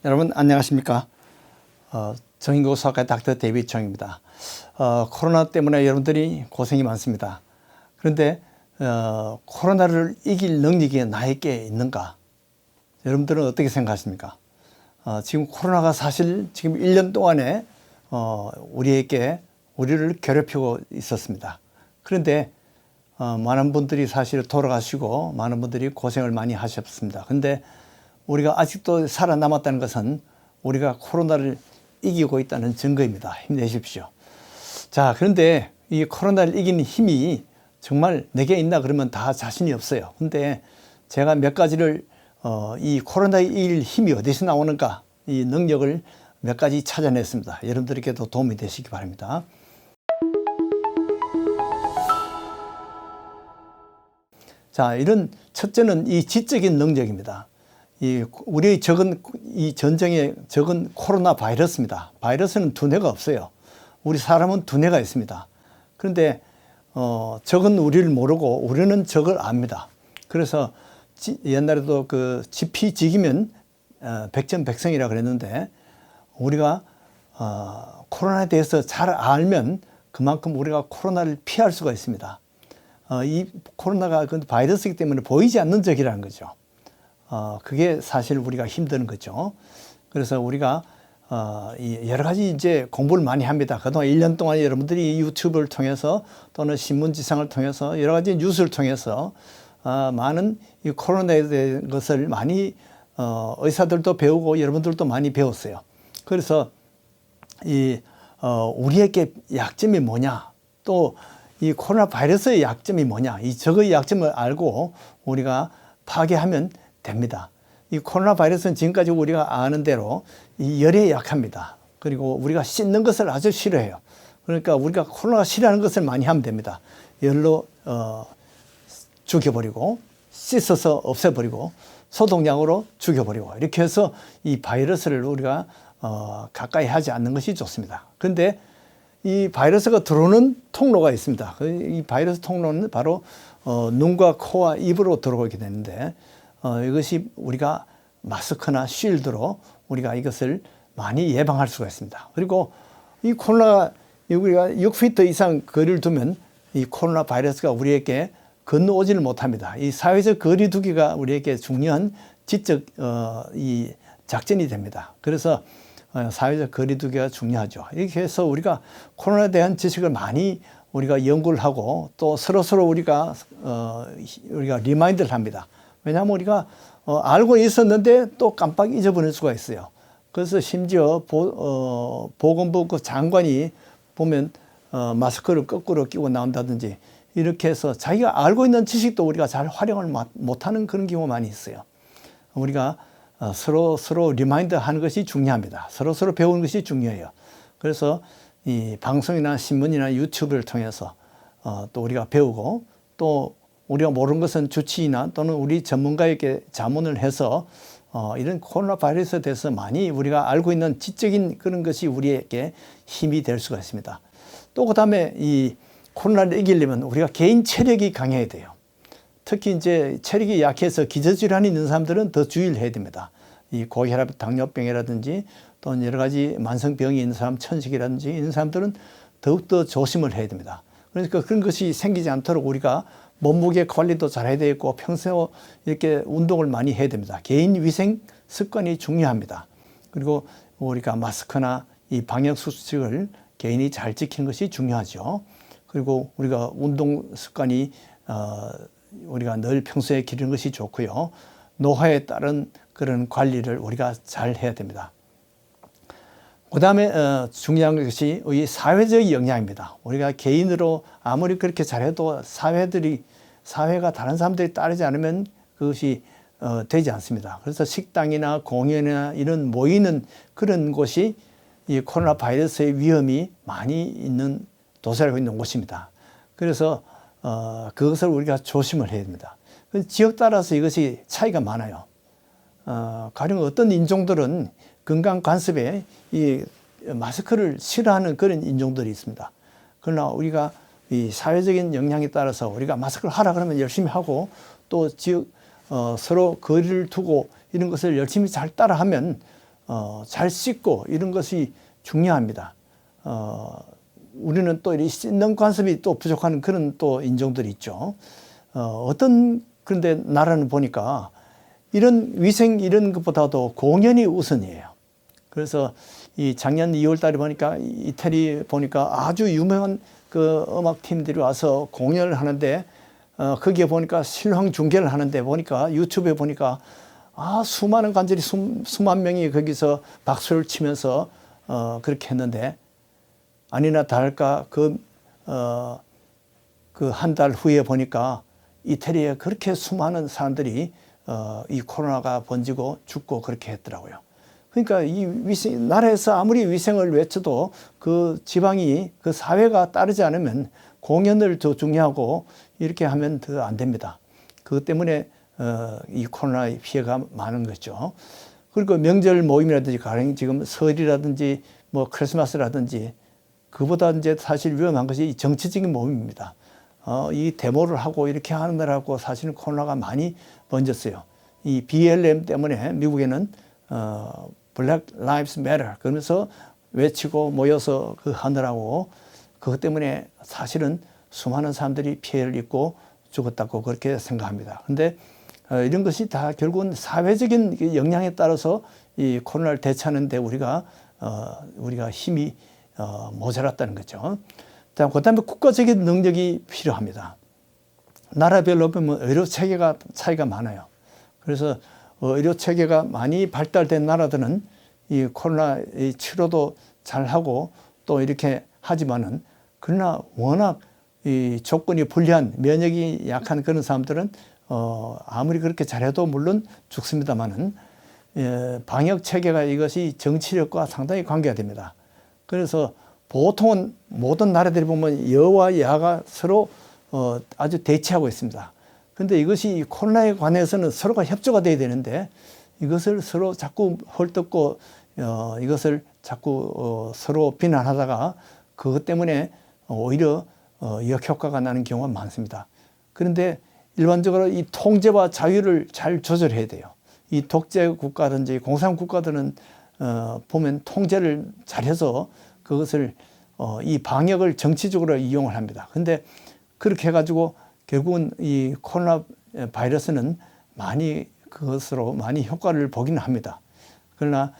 여러분 안녕하십니까? 정인구 수학과 닥터 데이비드 정입니다. 코로나 때문에 여러분들이 고생이 많습니다. 그런데 코로나를 이길 능력이 나에게 있는가? 여러분들은 어떻게 생각하십니까? 지금 코로나가 사실 지금 1년 동안에 우리를 괴롭히고 있었습니다. 그런데 많은 분들이 사실 돌아가시고 많은 분들이 고생을 많이 하셨습니다. 그런데 우리가 아직도 살아남았다는 것은 우리가 코로나를 이기고 있다는 증거입니다. 힘내십시오. 자, 그런데 이 코로나를 이기는 힘이 정말 내게 있나 그러면 다 자신이 없어요. 근데 제가 몇 가지를 이 코로나를 이길 힘이 어디서 나오는가, 이 능력을 몇 가지 찾아냈습니다. 여러분들에게도 도움이 되시기 바랍니다. 자, 이런 첫째는 이 지적인 능력입니다. 우리의 이 전쟁의 적은 코로나 바이러스입니다. 바이러스는 두뇌가 없어요. 우리 사람은 두뇌가 있습니다. 그런데 적은 우리를 모르고 우리는 적을 압니다. 그래서 옛날에도 그 지피지기면 백전백승이라 그랬는데 우리가 코로나에 대해서 잘 알면 그만큼 우리가 코로나를 피할 수가 있습니다. 이 코로나가 그 바이러스이기 때문에 보이지 않는 적이라는 거죠. 그게 사실 우리가 힘든 거죠. 그래서 우리가 여러 가지 이제 공부를 많이 합니다. 그동안 1년 동안 여러분들이 유튜브를 통해서 또는 신문지상을 통해서 여러 가지 뉴스를 통해서 많은 이 코로나에 대한 것을 많이 의사들도 배우고 여러분들도 많이 배웠어요. 그래서 우리에게 약점이 뭐냐, 또 이 코로나 바이러스의 약점이 뭐냐, 이 적의 약점을 알고 우리가 파괴하면 됩니다. 이 코로나 바이러스는 지금까지 우리가 아는 대로 이 열에 약합니다. 그리고 우리가 씻는 것을 아주 싫어해요. 그러니까 우리가 코로나가 싫어하는 것을 많이 하면 됩니다. 열로 죽여버리고 씻어서 없애버리고 소독약으로 죽여버리고 이렇게 해서 이 바이러스를 우리가 가까이 하지 않는 것이 좋습니다. 그런데 이 바이러스가 들어오는 통로가 있습니다. 이 바이러스 통로는 바로 눈과 코와 입으로 들어오게 되는데 이것이 우리가 마스크나 쉴드로 우리가 이것을 많이 예방할 수가 있습니다. 그리고 이 코로나 우리가 6피트 이상 거리를 두면 이 코로나 바이러스가 우리에게 건너오지를 못합니다. 이 사회적 거리 두기가 우리에게 중요한 지적 이 작전이 됩니다. 그래서 사회적 거리 두기가 중요하죠. 이렇게 해서 우리가 코로나에 대한 지식을 많이 우리가 연구를 하고 또 서로 우리가 리마인드를 합니다. 왜냐하면 우리가 알고 있었는데 또 깜빡 잊어버릴 수가 있어요. 그래서 심지어 보건부 그 장관이 보면 마스크를 거꾸로 끼고 나온다든지 이렇게 해서 자기가 알고 있는 지식도 우리가 잘 활용을 못하는 그런 경우가 많이 있어요. 우리가 서로 리마인드 하는 것이 중요합니다. 서로 배우는 것이 중요해요. 그래서 이 방송이나 신문이나 유튜브를 통해서 또 우리가 배우고 또 우리가 모르는 것은 주치의나 또는 우리 전문가에게 자문을 해서 이런 코로나 바이러스에 대해서 많이 우리가 알고 있는 지적인 그런 것이 우리에게 힘이 될 수가 있습니다. 또 그다음에 이 코로나를 이기려면 우리가 개인 체력이 강해야 돼요. 특히 이제 체력이 약해서 기저질환이 있는 사람들은 더 주의를 해야 됩니다. 이 고혈압, 당뇨병이라든지 또는 여러 가지 만성병이 있는 사람, 천식이라든지 이런 사람들은 더욱더 조심을 해야 됩니다. 그러니까 그런 것이 생기지 않도록 우리가 몸무게 관리도 잘 해야 되겠고 평소에 이렇게 운동을 많이 해야 됩니다. 개인 위생 습관이 중요합니다. 그리고 우리가 마스크나 이 방역 수칙을 개인이 잘 지키는 것이 중요하죠. 그리고 우리가 운동 습관이 우리가 늘 평소에 기르는 것이 좋고요. 노화에 따른 그런 관리를 우리가 잘 해야 됩니다. 그 다음에 중요한 것이 이 사회적 영향입니다. 우리가 개인으로 아무리 그렇게 잘해도 사회가 다른 사람들이 따르지 않으면 그것이 되지 않습니다. 그래서 식당이나 공연이나 이런 모이는 그런 곳이 이 코로나 바이러스의 위험이 많이 있는 도사리고 있는 곳입니다. 그래서 그것을 우리가 조심을 해야 됩니다. 지역 따라서 이것이 차이가 많아요. 가령 어떤 인종들은 건강 관습에 이 마스크를 싫어하는 그런 인종들이 있습니다. 그러나 우리가 이 사회적인 영향에 따라서 우리가 마스크를 하라 그러면 열심히 하고 또 지역 서로 거리를 두고 이런 것을 열심히 잘 따라하면 잘 씻고 이런 것이 중요합니다. 우리는 또 이 씻는 관습이 또 부족한 그런 또 인종들이 있죠. 그런데 나라는 보니까 이런 위생 이런 것보다도 공연이 우선이에요. 그래서 이 작년 2월 달에 보니까 이태리 보니까 아주 유명한 그 음악 팀들이 와서 공연을 하는데 거기에 보니까 실황 중계를 하는데 보니까 유튜브에 보니까 수많은 관절이 수만 명이 거기서 박수를 치면서 그렇게 했는데 아니나 다를까 그 한 달 후에 보니까 이태리에 그렇게 수많은 사람들이 이 코로나가 번지고 죽고 그렇게 했더라고요. 그러니까 이 나라에서 아무리 위생을 외쳐도 그 지방이 그 사회가 따르지 않으면 공연을 더 중요하고 이렇게 하면 더 안 됩니다. 그것 때문에 이 코로나의 피해가 많은 거죠. 그리고 명절 모임이라든지 가령 지금 설이라든지 뭐 크리스마스라든지 그보다 이제 사실 위험한 것이 정치적인 모임입니다. 이 데모를 하고 이렇게 하느라고 사실은 코로나가 많이 번졌어요. 이 BLM 때문에 미국에는 Black Lives Matter 그러면서 외치고 모여서 그 하느라고 그것 때문에 사실은 수많은 사람들이 피해를 입고 죽었다고 그렇게 생각합니다. 그런데 이런 것이 다 결국은 사회적인 영향에 따라서 이 코로나를 대처하는데 우리가 힘이 모자랐다는 거죠. 그다음에 국가적인 능력이 필요합니다. 나라별로 보면 의료 체계가 차이가 많아요. 그래서 의료 체계가 많이 발달된 나라들은 이 코로나 치료도 잘하고 또 이렇게 하지만은 그러나 워낙 이 조건이 불리한 면역이 약한 그런 사람들은 아무리 그렇게 잘해도 물론 죽습니다만은 방역 체계가 이것이 정치력과 상당히 관계가 됩니다. 그래서 보통은 모든 나라들이 보면 여와 야가 서로 아주 대치하고 있습니다. 그런데 이것이 코로나에 관해서는 서로가 협조가 돼야 되는데 이것을 서로 자꾸 헐뜯고 이것을 자꾸 서로 비난하다가 그것 때문에 오히려 역효과가 나는 경우가 많습니다. 그런데 일반적으로 이 통제와 자유를 잘 조절해야 돼요. 이 독재 국가든지 공산 국가들은 보면 통제를 잘해서 그것을 이 방역을 정치적으로 이용을 합니다. 그런데 그렇게 해가지고 결국은 이 코로나 바이러스는 그것으로 많이 효과를 보기는 합니다. 그러나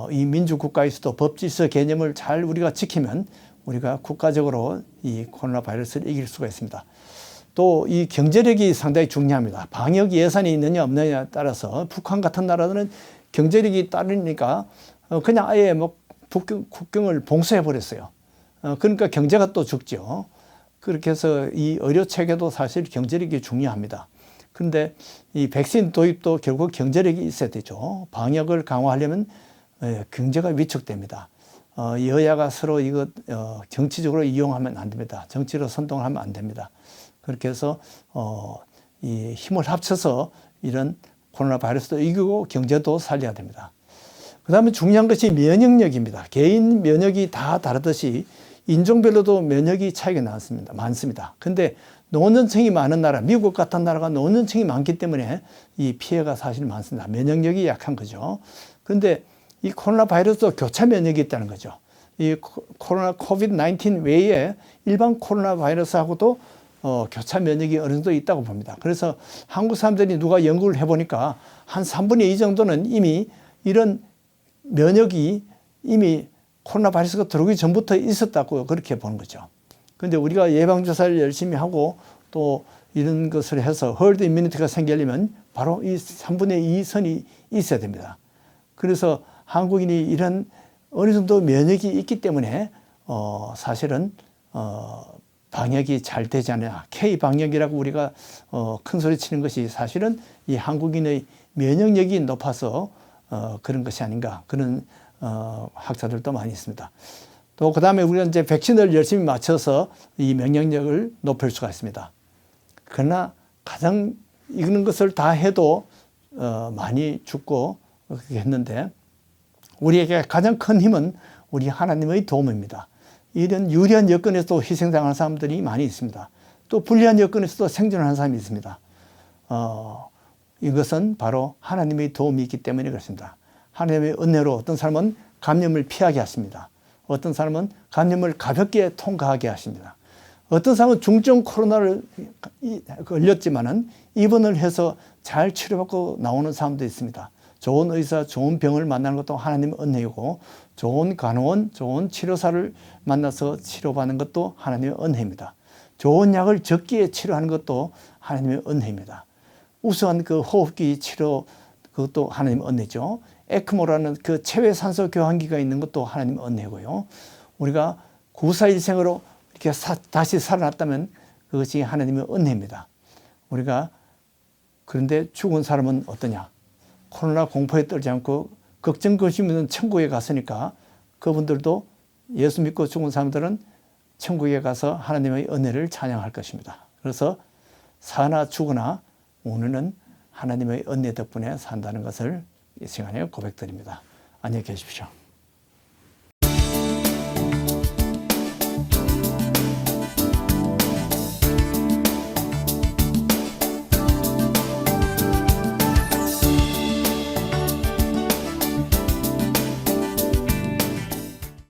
이 민주국가에서도 법질서 개념을 잘 우리가 지키면 우리가 국가적으로 이 코로나 바이러스를 이길 수가 있습니다. 또 이 경제력이 상당히 중요합니다. 방역 예산이 있느냐 없느냐에 따라서 북한 같은 나라들은 경제력이 따르니까 그냥 아예 뭐 국경을 봉쇄해 버렸어요. 그러니까 경제가 또 죽죠. 그렇게 해서 이 의료 체계도 사실 경제력이 중요합니다. 그런데 이 백신 도입도 결국 경제력이 있어야 되죠. 방역을 강화하려면 경제가 위축됩니다. 여야가 서로 이거 정치적으로 이용하면 안 됩니다. 정치로 선동을 하면 안 됩니다. 그렇게 해서 이 힘을 합쳐서 이런 코로나 바이러스도 이기고 경제도 살려야 됩니다. 그 다음에 중요한 것이 면역력입니다. 개인 면역이 다 다르듯이 인종별로도 면역이 차이가 많습니다. 근데 노년층이 많은 나라, 미국 같은 나라가 노년층이 많기 때문에 이 피해가 사실 많습니다. 면역력이 약한 거죠. 그런데 이 코로나 바이러스도 교차 면역이 있다는 거죠. 이 코로나 코비드-19 외에 일반 코로나 바이러스하고도 교차 면역이 어느 정도 있다고 봅니다. 그래서 한국 사람들이 누가 연구를 해보니까 한 3분의 2 정도는 이미 이런 면역이 이미 코로나 바이러스가 들어오기 전부터 있었다고 그렇게 보는 거죠. 그런데 우리가 예방주사를 열심히 하고 또 이런 것을 해서 헐드 이뮤니티가 생기려면 바로 이 3분의 2 선이 있어야 됩니다. 그래서 한국인이 이런 어느 정도 면역이 있기 때문에 사실은 방역이 잘 되지 않냐. K-방역이라고 우리가 큰 소리 치는 것이 사실은 이 한국인의 면역력이 높아서 그런 것이 아닌가. 그런 학자들도 많이 있습니다. 또 그 다음에 우리가 이제 백신을 열심히 맞춰서 이 면역력을 높일 수가 있습니다. 그러나 가장 이런 것을 다 해도 많이 죽고 그렇게 했는데 우리에게 가장 큰 힘은 우리 하나님의 도움입니다. 이런 유리한 여건에서도 희생당하는 사람들이 많이 있습니다. 또 불리한 여건에서도 생존하는 사람이 있습니다. 이것은 바로 하나님의 도움이 있기 때문에 그렇습니다. 하나님의 은혜로 어떤 사람은 감염을 피하게 하십니다. 어떤 사람은 감염을 가볍게 통과하게 하십니다. 어떤 사람은 중증 코로나를 걸렸지만은 입원을 해서 잘 치료받고 나오는 사람도 있습니다. 좋은 의사, 좋은 병을 만나는 것도 하나님의 은혜이고, 좋은 간호원, 좋은 치료사를 만나서 치료받는 것도 하나님의 은혜입니다. 좋은 약을 적기에 치료하는 것도 하나님의 은혜입니다. 우수한 그 호흡기 치료, 그것도 하나님의 은혜죠. 에크모라는 그 체외 산소 교환기가 있는 것도 하나님의 은혜고요. 우리가 구사일생으로 이렇게 다시 살아났다면 그것이 하나님의 은혜입니다. 우리가 그런데 죽은 사람은 어떠냐? 코로나 공포에 떨지 않고 걱정 근심 없는 천국에 갔으니까 그분들도 예수 믿고 죽은 사람들은 천국에 가서 하나님의 은혜를 찬양할 것입니다. 그래서 사나 죽으나 우리는 하나님의 은혜 덕분에 산다는 것을 이 시간에 고백드립니다. 안녕히 계십시오.